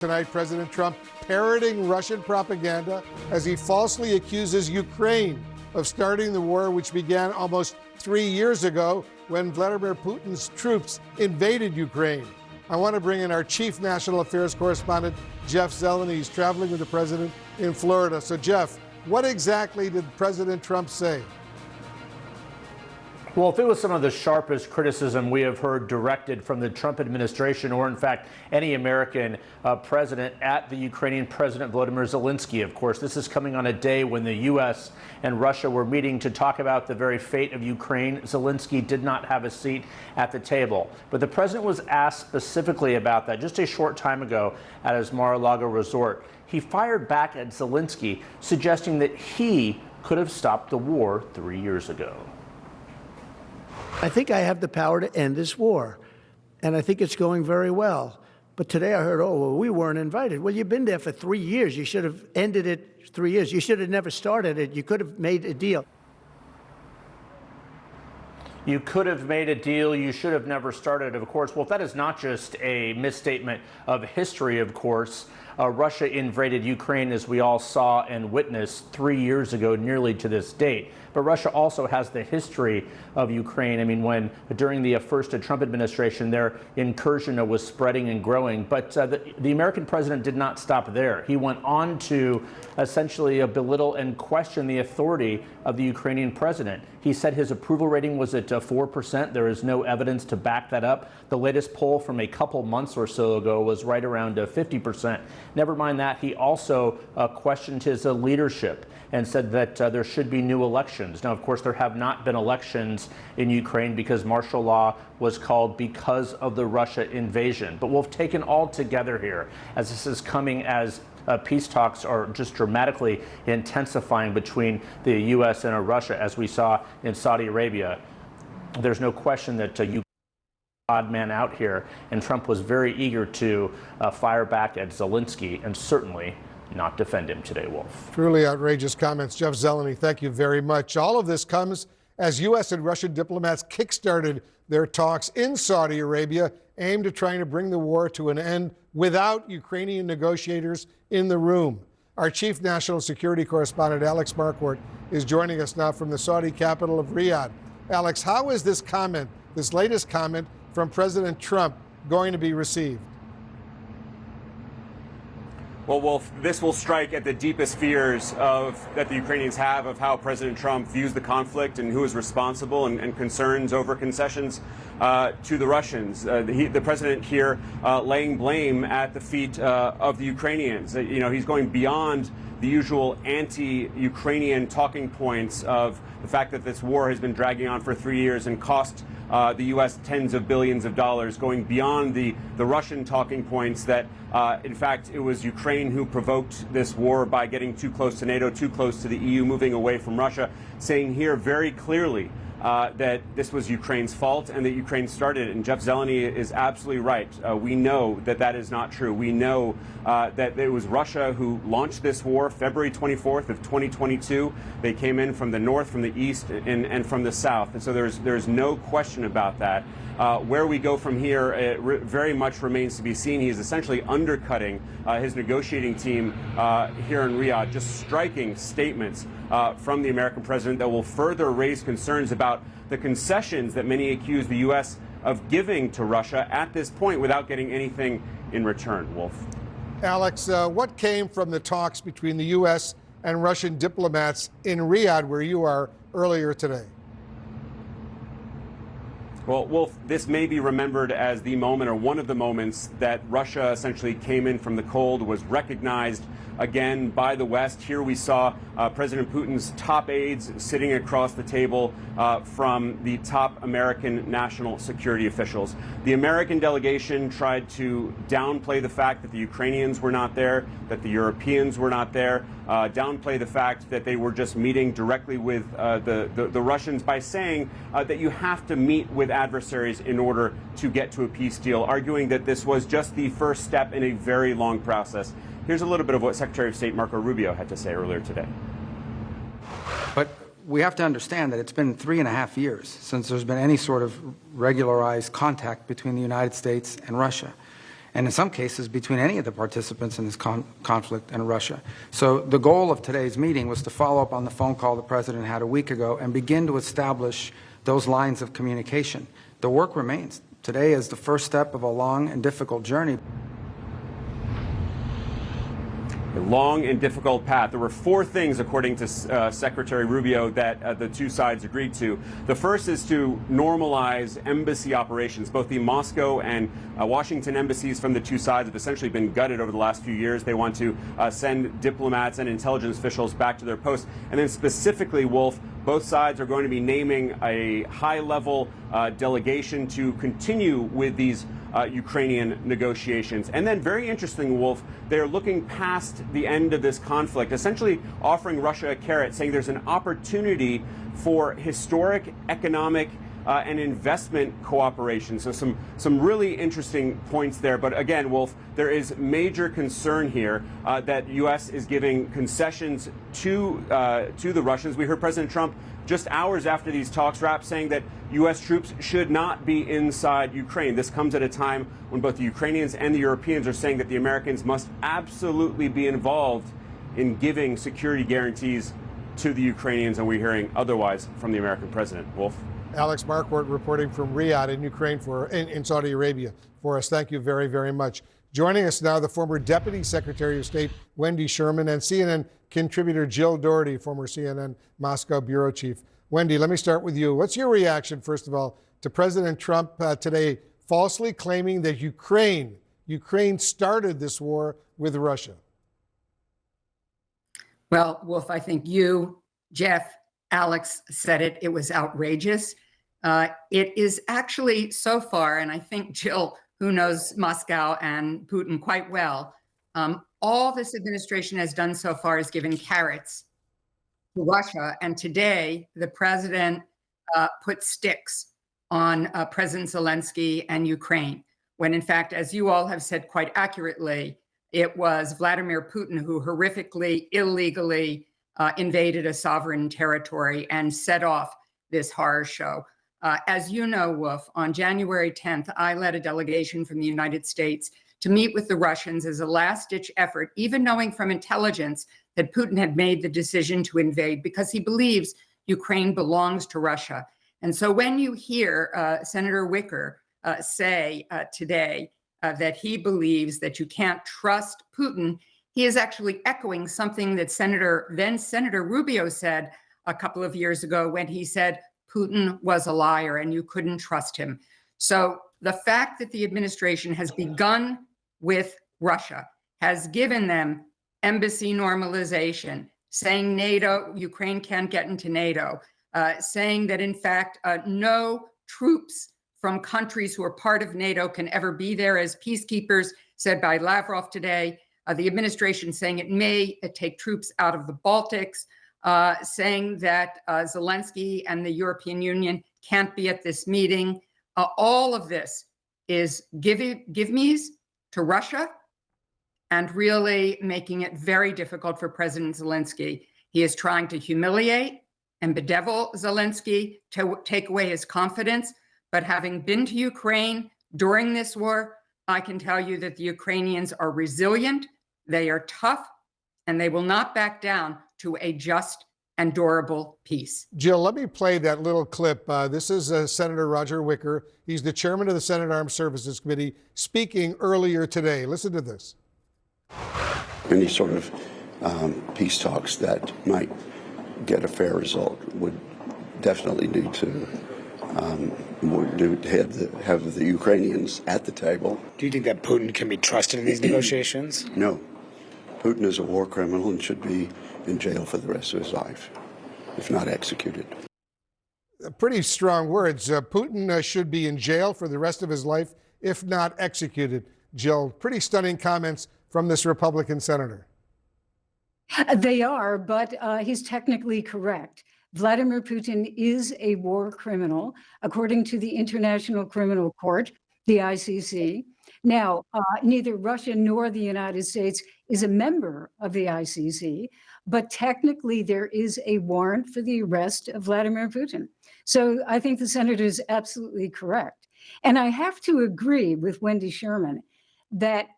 Tonight, President Trump parroting Russian propaganda as he falsely accuses Ukraine of starting the war, which began almost 3 years ago when Vladimir Putin's troops invaded Ukraine. I want to bring in our chief national affairs correspondent, Jeff Zeleny. He's traveling with the president in Florida. So, Jeff, what exactly did President Trump say? Well, if it was some of the sharpest criticism we have heard directed from the Trump administration, or in fact any American president at the Ukrainian President Volodymyr Zelensky, of course, this is coming on a day when the U.S. and Russia were meeting to talk about the very fate of Ukraine. Zelensky did not have a seat at the table. But the president was asked specifically about that just a short time ago at his Mar-a-Lago resort. He fired back at Zelensky, suggesting that he could have stopped the war 3 years ago. I think I have the power to end this war, and I think it's going very well. But today I heard, oh, well, we weren't invited. Well, you've been there for 3 years. You should have ended it 3 years. You should have never started it. You could have made a deal. You could have made a deal. You should have never started, of course. Well, that is not just a misstatement of history, of course. Russia invaded Ukraine, as we all saw and witnessed 3 years ago, nearly to this date. But Russia also has the history of Ukraine. I mean, when during the first Trump administration, their incursion was spreading and growing. But the American president did not stop there. He went on to essentially belittle and question the authority of the Ukrainian president. He said his approval rating was at 4%. There is no evidence to back that up. The latest poll from a couple months or so ago was right around 50%. Never mind that, he also questioned his leadership and said that there should be new elections. Now, of course, there have not been elections in Ukraine because martial law was called because of the Russia invasion. But we've taken all together here as this is coming as peace talks are just dramatically intensifying between the U.S. and Russia, as we saw in Saudi Arabia. There's no question that you odd man out here, and Trump was very eager to fire back at Zelensky and certainly not defend him today, Wolf. Truly outrageous comments. Jeff Zeleny, thank you very much. All of this comes as U.S. and Russian diplomats kickstarted their talks in Saudi Arabia aimed at trying to bring the war to an end without Ukrainian negotiators in the room. Our chief national security correspondent, Alex Marquardt, is joining us now from the Saudi capital of Riyadh. Alex, how is this comment, this latest comment from President Trump, going to be received? Well, Wolf, this will strike at the deepest fears that the Ukrainians have of how President Trump views the conflict and who is responsible, and concerns over concessions to the Russians. The president here laying blame at the feet of the Ukrainians. He's going beyond the usual anti-Ukrainian talking points of the fact that this war has been dragging on for 3 years and cost the U.S. tens of billions of dollars, going beyond the Russian talking points that, in fact, it was Ukraine who provoked this war by getting too close to NATO, too close to the EU, moving away from Russia, saying here very clearly that this was Ukraine's fault and that Ukraine started it. And Jeff Zeleny is absolutely right. We know that that is not true. We know that it was Russia who launched this war February 24th of 2022. They came in from the north, from the east, and from the south. And so there's no question about that. Where we go from here very much remains to be seen. He is essentially undercutting his negotiating team here in Riyadh, just striking statements from the American president that will further raise concerns about the concessions that many accuse the U.S. of giving to Russia at this point without getting anything in return. Wolf. Alex, what came from the talks between the U.S. and Russian diplomats in Riyadh, where you are, earlier today? Well, Wolf, this may be remembered as the moment, or one of the moments, that Russia essentially came in from the cold, was recognized again by the West. Here we saw President Putin's top aides sitting across the table from the top American national security officials. The American delegation tried to downplay the fact that the Ukrainians were not there, that the Europeans were not there, downplay the fact that they were just meeting directly with the Russians by saying that you have to meet with adversaries in order to get to a peace deal, arguing that this was just the first step in a very long process. Here's a little bit of what Secretary of State Marco Rubio had to say earlier today. But we have to understand that it's been 3.5 years since there's been any sort of regularized contact between the United States and Russia. and in some cases between any of the participants in this conflict and Russia. So the goal of today's meeting was to follow up on the phone call the President had a week ago and begin to establish those lines of communication. The work remains. Today is the first step of a long and difficult journey. A long and difficult path. There were 4 things, according to Secretary Rubio, that the two sides agreed to. The first is to normalize embassy operations. Both the Moscow and Washington embassies from the two sides have essentially been gutted over the last few years. They want to send diplomats and intelligence officials back to their posts. And then specifically, Wolf, both sides are going to be naming a high-level delegation to continue with these Ukrainian negotiations. And then, very interesting, Wolf, they're looking past the end of this conflict, essentially offering Russia a carrot, saying there's an opportunity for historic economic and investment cooperation. So some really interesting points there. But again, Wolf, there is major concern here that U.S. is giving concessions to the Russians. We heard President Trump just hours after these talks wrapped saying that U.S. troops should not be inside Ukraine. This comes at a time when both the Ukrainians and the Europeans are saying that the Americans must absolutely be involved in giving security guarantees to the Ukrainians, and we're hearing otherwise from the American president. Wolf? Alex Marquardt reporting from Riyadh in Ukraine in Saudi Arabia for us. Thank you very, very much. Joining us now, the former Deputy Secretary of State, Wendy Sherman, and CNN contributor Jill Doherty, former CNN Moscow bureau chief. Wendy, let me start with you. What's your reaction, first of all, to President Trump today falsely claiming that Ukraine started this war with Russia? Well, Wolf, I think you, Jeff, Alex said it. It was outrageous. It is actually so far, and I think Jill, who knows Moscow and Putin quite well, all this administration has done so far is given carrots to Russia. And today, the president put sticks on President Zelensky and Ukraine, when in fact, as you all have said quite accurately, it was Vladimir Putin who horrifically, illegally invaded a sovereign territory and set off this horror show. As you know, Wolf, on January 10th, I led a delegation from the United States to meet with the Russians as a last-ditch effort, even knowing from intelligence that Putin had made the decision to invade because he believes Ukraine belongs to Russia. And so when you hear Senator Wicker say today that he believes that you can't trust Putin, he is actually echoing something that then Senator Rubio said a couple of years ago when he said Putin was a liar and you couldn't trust him. So the fact that the administration has begun with Russia, has given them embassy normalization, saying Ukraine can't get into NATO, saying that in fact, no troops from countries who are part of NATO can ever be there as peacekeepers, said by Lavrov today. The administration saying it may take troops out of the Baltics, saying that Zelensky and the European Union can't be at this meeting. All of this is give-me's to Russia and really making it very difficult for President Zelensky. He is trying to humiliate and bedevil Zelensky to take away his confidence. But having been to Ukraine during this war, I can tell you that the Ukrainians are resilient, they are tough, and they will not back down to a just and durable peace. Jill, let me play that little clip. This is Senator Roger Wicker. He's the chairman of the Senate Armed Services Committee, speaking earlier today. Listen to this. Any sort of peace talks that might get a fair result would definitely need to have the Ukrainians at the table. Do you think that Putin can be trusted in these negotiations? No. Putin is a war criminal and should be in jail for the rest of his life, if not executed. Pretty strong words. Putin should be in jail for the rest of his life, if not executed. Jill, pretty stunning comments from this Republican senator. They are, but he's technically correct. Vladimir Putin is a war criminal, according to the International Criminal Court, the ICC. Now, neither Russia nor the United States is a member of the ICC, but technically there is a warrant for the arrest of Vladimir Putin. So I think the senator is absolutely correct. And I have to agree with Wendy Sherman that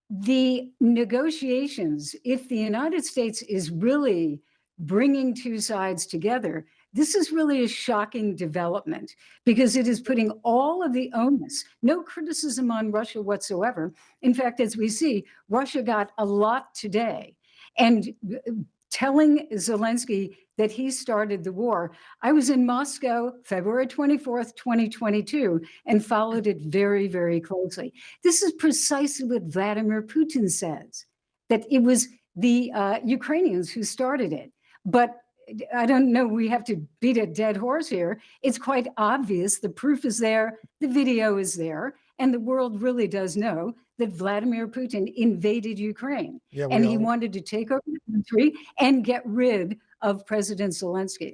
the negotiations, if the United States is really bringing two sides together, this is really a shocking development because it is putting all of the onus, no criticism on Russia whatsoever. In fact, as we see, Russia got a lot today. And telling Zelensky that he started the war. I was in Moscow February 24th, 2022, and followed it very, very closely. This is precisely what Vladimir Putin says, that it was the Ukrainians who started it. But I don't know, we have to beat a dead horse here. It's quite obvious. The proof is there. The video is there. And the world really does know that Vladimir Putin invaded Ukraine. Yeah, and he all- wanted to take over the country and get rid of President Zelensky.